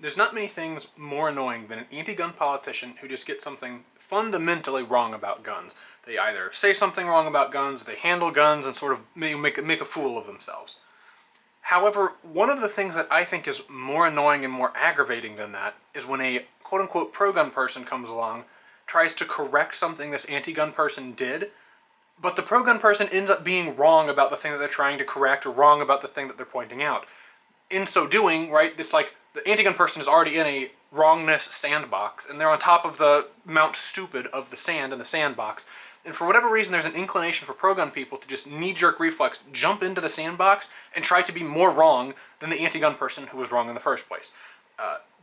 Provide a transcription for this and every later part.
There's not many things more annoying than an anti-gun politician who just gets something fundamentally wrong about guns. They either say something wrong about guns, they handle guns, and sort of make a fool of themselves. However, one of the things that I think is more annoying and more aggravating than that is when a quote-unquote pro-gun person comes along, tries to correct something this anti-gun person did, but the pro-gun person ends up being wrong about the thing that they're trying to correct or wrong about the thing that they're pointing out. In so doing, right, it's like the anti-gun person is already in a wrongness sandbox, and they're on top of the Mount Stupid of the sand in the sandbox. And for whatever reason, there's an inclination for pro-gun people to just knee-jerk reflex, jump into the sandbox, and try to be more wrong than the anti-gun person who was wrong in the first place.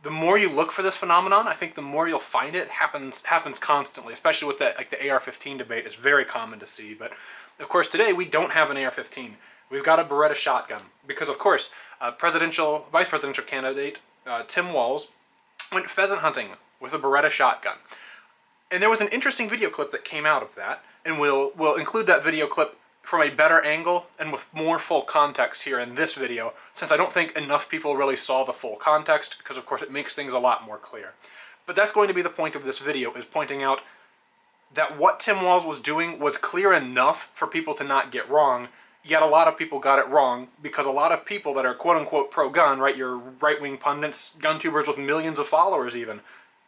The more you look for this phenomenon, I think the more you'll find it. Happens constantly, especially with that, like the AR-15 debate. It's very common to see. But of course, today we don't have an AR-15. We've got a Beretta shotgun because, of course, vice presidential candidate Tim Walz went pheasant hunting with a Beretta shotgun. And there was an interesting video clip that came out of that, and we'll include that video clip from a better angle and with more full context here in this video, since I don't think enough people really saw the full context, because of course it makes things a lot more clear. But that's going to be the point of this video, is pointing out that what Tim Walz was doing was clear enough for people to not get wrong, yet a lot of people got it wrong, because a lot of people that are quote-unquote pro-gun, right, your right-wing pundits, gun tubers with millions of followers even,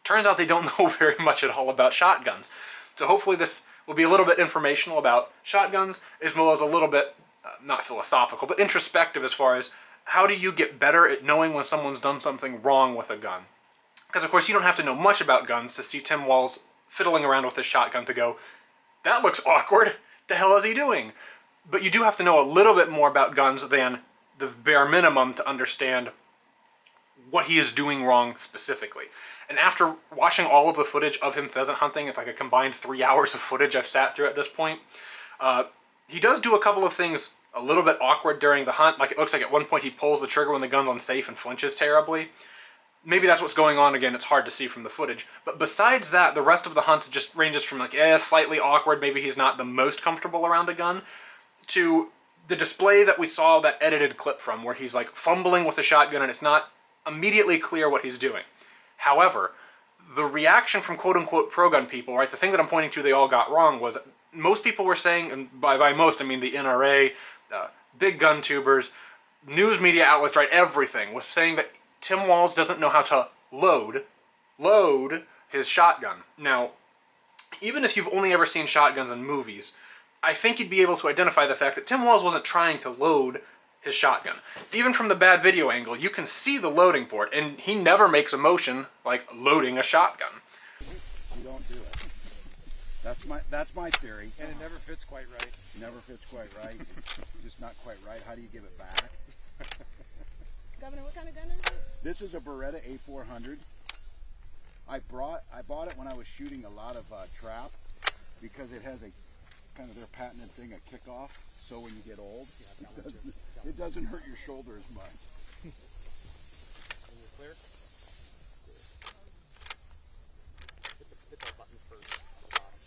turns out they don't know very much at all about shotguns. So hopefully this will be a little bit informational about shotguns, as well as a little bit, not philosophical, but introspective as far as how do you get better at knowing when someone's done something wrong with a gun. Because of course you don't have to know much about guns to see Tim Walz fiddling around with his shotgun to go, that looks awkward, the hell is he doing? But you do have to know a little bit more about guns than the bare minimum to understand what he is doing wrong specifically. And after watching all of the footage of him pheasant hunting, it's like a combined 3 hours of footage I've sat through at this point, he does do a couple of things a little bit awkward during the hunt. Like, it looks like at one point he pulls the trigger when the gun's unsafe and flinches terribly. Maybe that's what's going on. Again, it's hard to see from the footage. But besides that, the rest of the hunt just ranges from like, slightly awkward, maybe he's not the most comfortable around a gun, to the display that we saw that edited clip from, where he's like fumbling with a shotgun and it's not immediately clear what he's doing. However, the reaction from quote-unquote pro-gun people, right, the thing that I'm pointing to they all got wrong was most people were saying, and by most I mean the NRA, big gun tubers, news media outlets, right, everything, was saying that Tim Walz doesn't know how to load his shotgun. Now, even if you've only ever seen shotguns in movies, I think you'd be able to identify the fact that Tim Walz wasn't trying to load his shotgun. Even from the bad video angle, you can see the loading port, and he never makes a motion like loading a shotgun. You don't do it. That's my theory. And it never fits quite right. Never fits quite right. Just not quite right. How do you give it back? Governor, what kind of gun is it? This is a Beretta A400. I bought it when I was shooting a lot of trap, because it has a kind of their patented thing, a kickoff. So when you get old, it doesn't hurt your shoulder as much. And you're clear? Hit that button first on the bottom.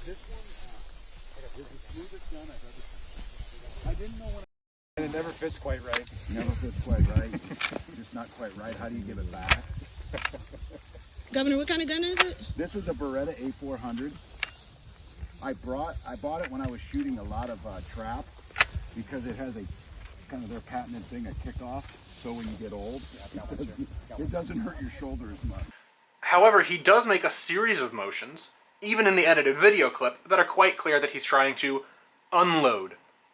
This one is the smoothest gun I've ever seen. I didn't know when. And it never fits quite right. Never fits quite right. Just not quite right. How do you give it back? Governor, what kind of gun is it? This is a Beretta A400. I bought it when I was shooting a lot of trap, because it has a kind of their patented thing, a kickoff. So when you get old, it doesn't hurt your shoulder as much. However, he does make a series of motions, even in the edited video clip, that are quite clear that he's trying to unload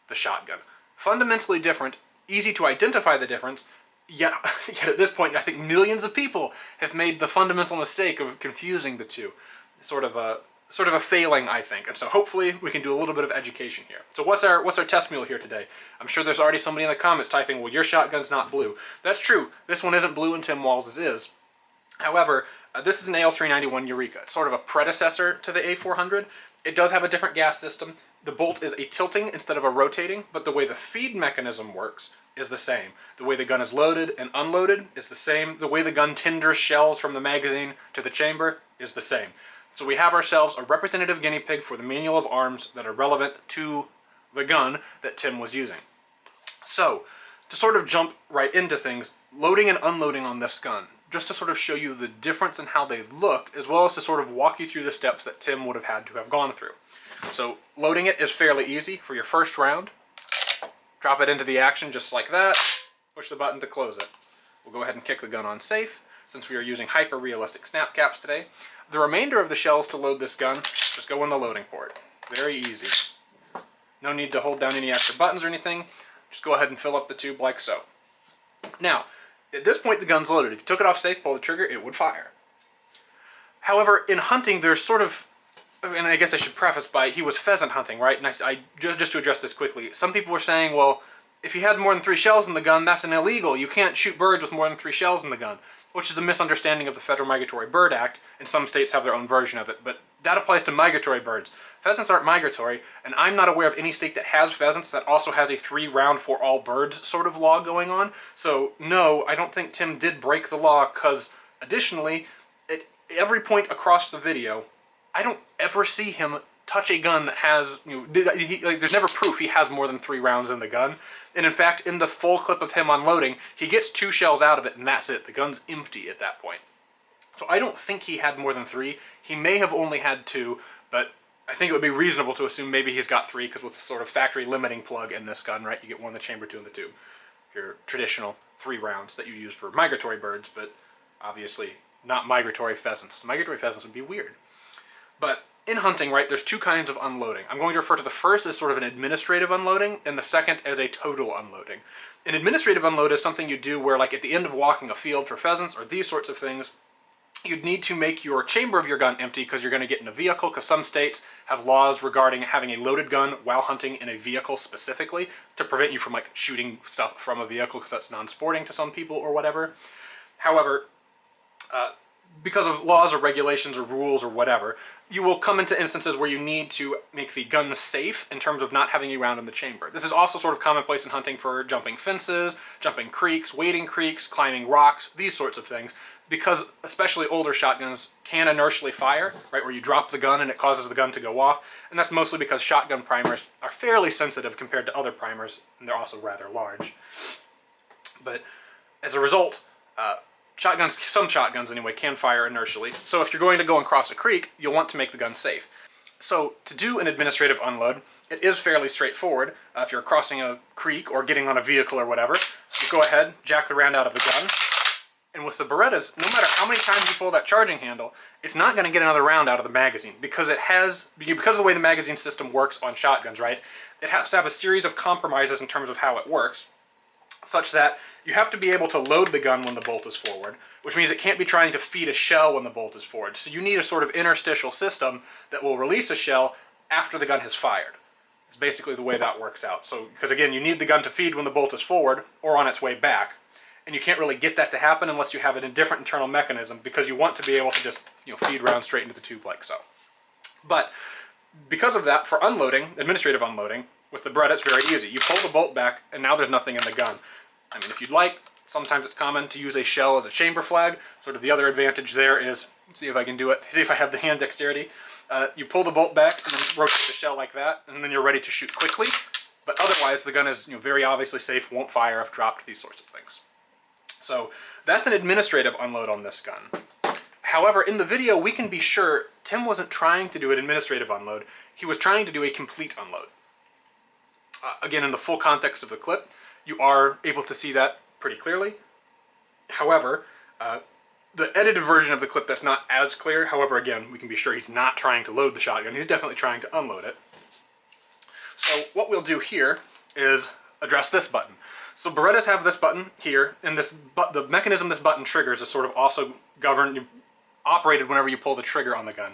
the shotgun. Fundamentally different, easy to identify the difference, yet at this point I think millions of people have made the fundamental mistake of confusing the two. Sort of a failing, I think. And so hopefully we can do a little bit of education here. So what's our test mule here today? I'm sure there's already somebody in the comments typing, well, your shotgun's not blue. That's true. This one isn't blue and Tim Walz's is. However, this is an AL-391 Eureka. It's sort of a predecessor to the A400. It does have a different gas system. The bolt is a tilting instead of a rotating, but the way the feed mechanism works is the same. The way the gun is loaded and unloaded is the same. The way the gun tenders shells from the magazine to the chamber is the same. So we have ourselves a representative guinea pig for the manual of arms that are relevant to the gun that Tim was using. So, to sort of jump right into things, loading and unloading on this gun, just to sort of show you the difference in how they look, as well as to sort of walk you through the steps that Tim would have had to have gone through. So loading it is fairly easy. For your first round, drop it into the action just like that, push the button to close it. We'll go ahead and kick the gun on safe, since we are using hyper-realistic snap caps today. The remainder of the shells to load this gun just go in the loading port. Very easy. No need to hold down any extra buttons or anything. Just go ahead and fill up the tube like so. Now, at this point the gun's loaded. If you took it off safe, pull the trigger, it would fire. However, in hunting there's sort of, and I guess I should preface by, he was pheasant hunting, right? And I just to address this quickly, some people were saying, well, if you had more than 3 shells in the gun, that's an illegal. You can't shoot birds with more than 3 shells in the gun, which is a misunderstanding of the Federal Migratory Bird Act, and some states have their own version of it, but that applies to migratory birds. Pheasants aren't migratory, and I'm not aware of any state that has pheasants that also has a 3-round for all birds sort of law going on. So no, I don't think Tim did break the law, because additionally, at every point across the video, I don't ever see him touch a gun that has, there's never proof he has more than 3 rounds in the gun. And in fact, in the full clip of him unloading, he gets 2 shells out of it, and that's it. The gun's empty at that point. So I don't think he had more than 3. He may have only had 2, but I think it would be reasonable to assume maybe he's got 3, because with the sort of factory limiting plug in this gun, right, you get 1 in the chamber, 2 in the tube. Your traditional 3 rounds that you use for migratory birds, but obviously not migratory pheasants. Migratory pheasants would be weird. But in hunting, right, there's 2 kinds of unloading. I'm going to refer to the first as sort of an administrative unloading, and the second as a total unloading. An administrative unload is something you do where, like, at the end of walking a field for pheasants or these sorts of things, you'd need to make your chamber of your gun empty because you're going to get in a vehicle, because some states have laws regarding having a loaded gun while hunting in a vehicle specifically to prevent you from, like, shooting stuff from a vehicle because that's non-sporting to some people or whatever. However, because of laws or regulations or rules or whatever, you will come into instances where you need to make the gun safe in terms of not having a round in the chamber. This is also sort of commonplace in hunting for jumping fences, jumping creeks, wading creeks, climbing rocks, these sorts of things, because especially older shotguns can inertially fire, right, where you drop the gun and it causes the gun to go off, and that's mostly because shotgun primers are fairly sensitive compared to other primers, and they're also rather large. But as a result, shotguns, some shotguns anyway, can fire inertially. So if you're going to go and cross a creek, you'll want to make the gun safe. So to do an administrative unload, it is fairly straightforward. If you're crossing a creek or getting on a vehicle or whatever, you go ahead, jack the round out of the gun, and with the Berettas, no matter how many times you pull that charging handle, it's not going to get another round out of the magazine, because because of the way the magazine system works on shotguns, right? It has to have a series of compromises in terms of how it works, such that you have to be able to load the gun when the bolt is forward, which means it can't be trying to feed a shell when the bolt is forward. So you need a sort of interstitial system that will release a shell after the gun has fired. It's basically the way that works out. So, because again, you need the gun to feed when the bolt is forward or on its way back, and you can't really get that to happen unless you have a different internal mechanism, because you want to be able to just, feed rounds straight into the tube like so. But because of that, for unloading, administrative unloading, with the Beretta, it's very easy. You pull the bolt back, and now there's nothing in the gun. I mean, if you'd like, sometimes it's common to use a shell as a chamber flag. Sort of the other advantage there is, let's see if I can do it, see if I have the hand dexterity. You pull the bolt back, and then rotate the shell like that, and then you're ready to shoot quickly. But otherwise, the gun is very obviously safe, won't fire if dropped, these sorts of things. So that's an administrative unload on this gun. However, in the video, we can be sure Tim wasn't trying to do an administrative unload. He was trying to do a complete unload. Again, in the full context of the clip, you are able to see that pretty clearly. However, the edited version of the clip that's not as clear, however, again, we can be sure he's not trying to load the shotgun. He's definitely trying to unload it. So what we'll do here is address this button. So Berettas have this button here, and the mechanism this button triggers is sort of also operated whenever you pull the trigger on the gun.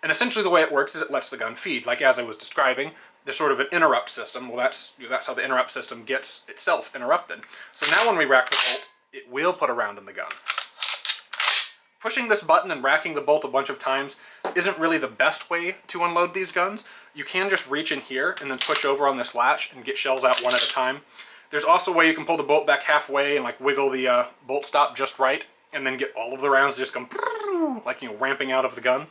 And essentially the way it works is it lets the gun feed, like as I was describing. There's sort of an interrupt system. Well, that's how the interrupt system gets itself interrupted. So now when we rack the bolt, it will put a round in the gun. Pushing this button and racking the bolt a bunch of times isn't really the best way to unload these guns. You can just reach in here and then push over on this latch and get shells out one at a time. There's also a way you can pull the bolt back halfway and like wiggle the bolt stop just right, and then get all of the rounds to just come like ramping out of the gun.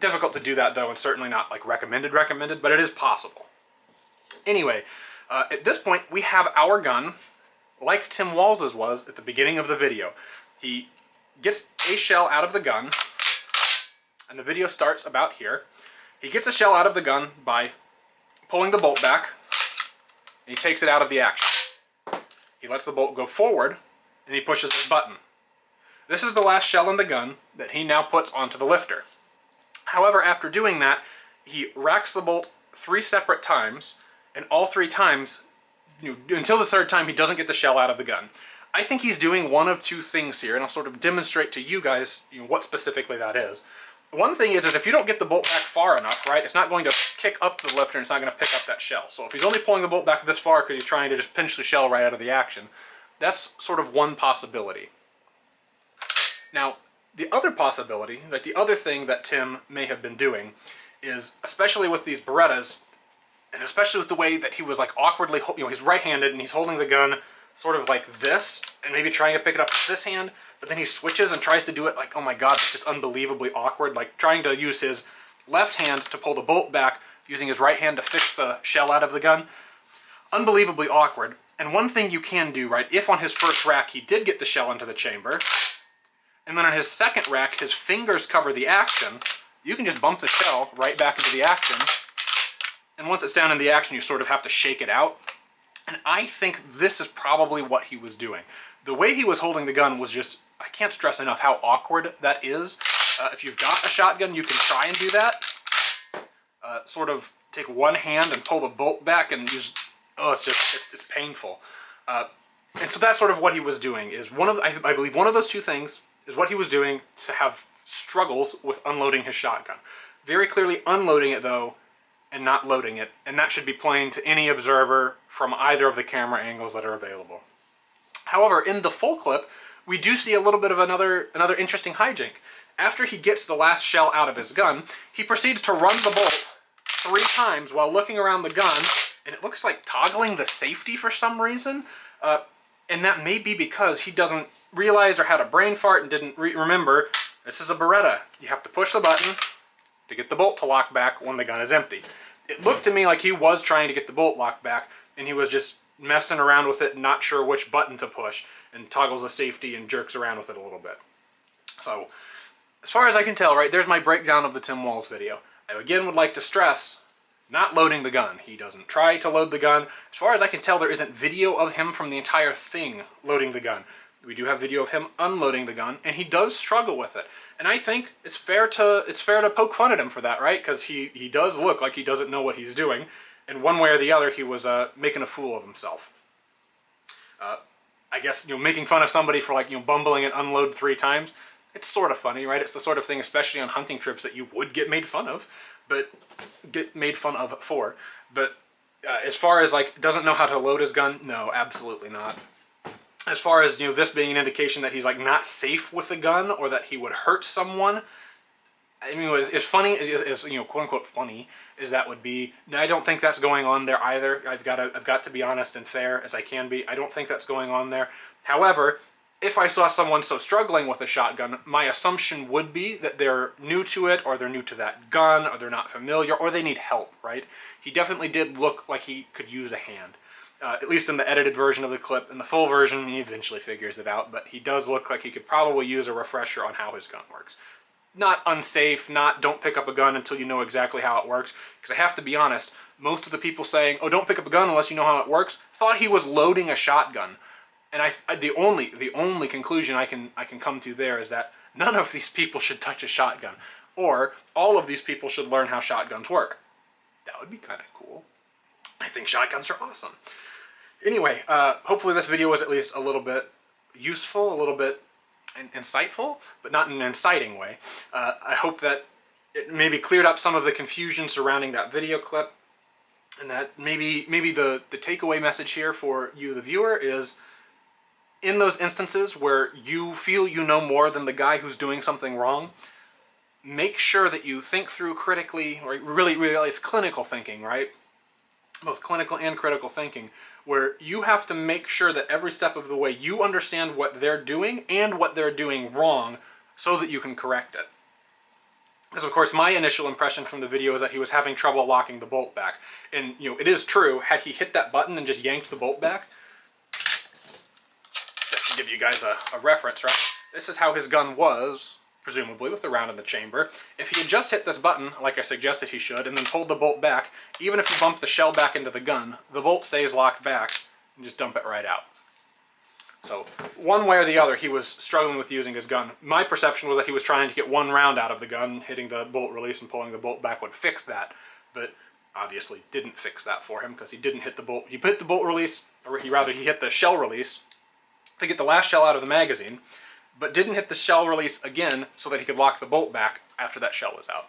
Difficult to do that though, and certainly not like recommended, but it is possible. Anyway, at this point we have our gun like Tim Walz's was at the beginning of the video. He gets a shell out of the gun, and the video starts about here. He gets a shell out of the gun by pulling the bolt back, and he takes it out of the action. He lets the bolt go forward, and he pushes this button. This is the last shell in the gun that he now puts onto the lifter. However, after doing that, he racks the bolt 3 separate times, and all 3 times, until the 3rd time, he doesn't get the shell out of the gun. I think he's doing one of 2 things here, and I'll sort of demonstrate to you guys what specifically that is. One thing is if you don't get the bolt back far enough, right, it's not going to kick up the lifter and it's not going to pick up that shell. So if he's only pulling the bolt back this far because he's trying to just pinch the shell right out of the action, that's sort of one possibility. Now, the other possibility, like the other thing that Tim may have been doing is, especially with these Berettas, and especially with the way that he was like awkwardly, he's right-handed and he's holding the gun sort of like this, and maybe trying to pick it up with this hand, but then he switches and tries to do it like, oh my god, it's just unbelievably awkward, like trying to use his left hand to pull the bolt back, using his right hand to fish the shell out of the gun. Unbelievably awkward. And one thing you can do, right, if on his first rack he did get the shell into the chamber, and then on his second rack his fingers cover the action, you can just bump the shell right back into the action, and once it's down in the action you sort of have to shake it out. And I think this is probably what he was doing. The way he was holding the gun was just, I can't stress enough how awkward that is. If you've got a shotgun, you can try and do that. Sort of take one hand and pull the bolt back and use, it's painful. And so that's sort of what he was doing, is I believe one of those 2 things is what he was doing to have struggles with unloading his shotgun. Very clearly unloading it though, and not loading it, and that should be plain to any observer from either of the camera angles that are available. However, in the full clip, we do see a little bit of another interesting hijink. After he gets the last shell out of his gun, he proceeds to run the bolt 3 times while looking around the gun, and it looks like toggling the safety for some reason, and that may be because he doesn't realize or had a brain fart and didn't remember, this is a Beretta. You have to push the button to get the bolt to lock back when the gun is empty. It looked to me like he was trying to get the bolt locked back, and he was just messing around with it, not sure which button to push, and toggles the safety and jerks around with it a little bit. So, as far as I can tell, right, there's my breakdown of the Tim Walz video. I again would like to stress, not loading the gun. He doesn't try to load the gun. As far as I can tell, there isn't video of him from the entire thing loading the gun. We do have video of him unloading the gun, and he does struggle with it. And I think it's fair to poke fun at him for that, right? Because he does look like he doesn't know what he's doing, and one way or the other, he was making a fool of himself. I guess making fun of somebody for like bumbling and unload 3 times. It's sort of funny, right? It's the sort of thing, especially on hunting trips, that you would get made fun of, for. But as far as like doesn't know how to load his gun, no, absolutely not. As far as this being an indication that he's like not safe with the gun or that he would hurt someone, I mean, as funny as quote unquote funny as that would be, I don't think that's going on there either. I've got to be honest and fair as I can be. I don't think that's going on there. However, if I saw someone so struggling with a shotgun, my assumption would be that they're new to it, or they're new to that gun, or they're not familiar, or they need help, right? He definitely did look like he could use a hand. At least in the edited version of the clip. In the full version, he eventually figures it out, but he does look like he could probably use a refresher on how his gun works. Not unsafe, not don't pick up a gun until you know exactly how it works, because I have to be honest, most of the people saying, oh, don't pick up a gun unless you know how it works, thought he was loading a shotgun. And the only conclusion I can come to there is that none of these people should touch a shotgun, or all of these people should learn how shotguns work. That would be kind of cool. I think shotguns are awesome. Anyway, hopefully this video was at least a little bit useful, a little bit insightful, but not in an inciting way. I hope that it maybe cleared up some of the confusion surrounding that video clip, and that maybe the takeaway message here for you, the viewer, is in those instances where you feel you know more than the guy who's doing something wrong, make sure that you think through critically, or really it's clinical thinking, right? Both clinical and critical thinking, where you have to make sure that every step of the way you understand what they're doing and what they're doing wrong so that you can correct it. Because of course my initial impression from the video is that he was having trouble locking the bolt back. And it is true, had he hit that button and just yanked the bolt back, to give you guys a reference, right? This is how his gun was, presumably with the round in the chamber. If he had just hit this button, like I suggested he should, and then pulled the bolt back, even if you bump the shell back into the gun, the bolt stays locked back, and just dump it right out. So, one way or the other, he was struggling with using his gun. My perception was that he was trying to get one round out of the gun, hitting the bolt release and pulling the bolt back would fix that, but obviously didn't fix that for him because he didn't hit the bolt. He hit the bolt release, or he hit the shell release to get the last shell out of the magazine, but didn't hit the shell release again so that he could lock the bolt back after that shell was out.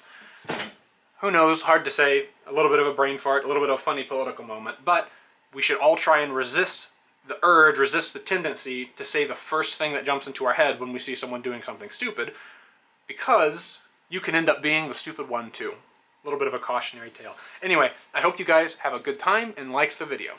Who knows, hard to say, a little bit of a brain fart, a little bit of a funny political moment, but we should all try and resist the urge, resist the tendency to say the first thing that jumps into our head when we see someone doing something stupid, because you can end up being the stupid one too. A little bit of a cautionary tale. Anyway, I hope you guys have a good time and liked the video.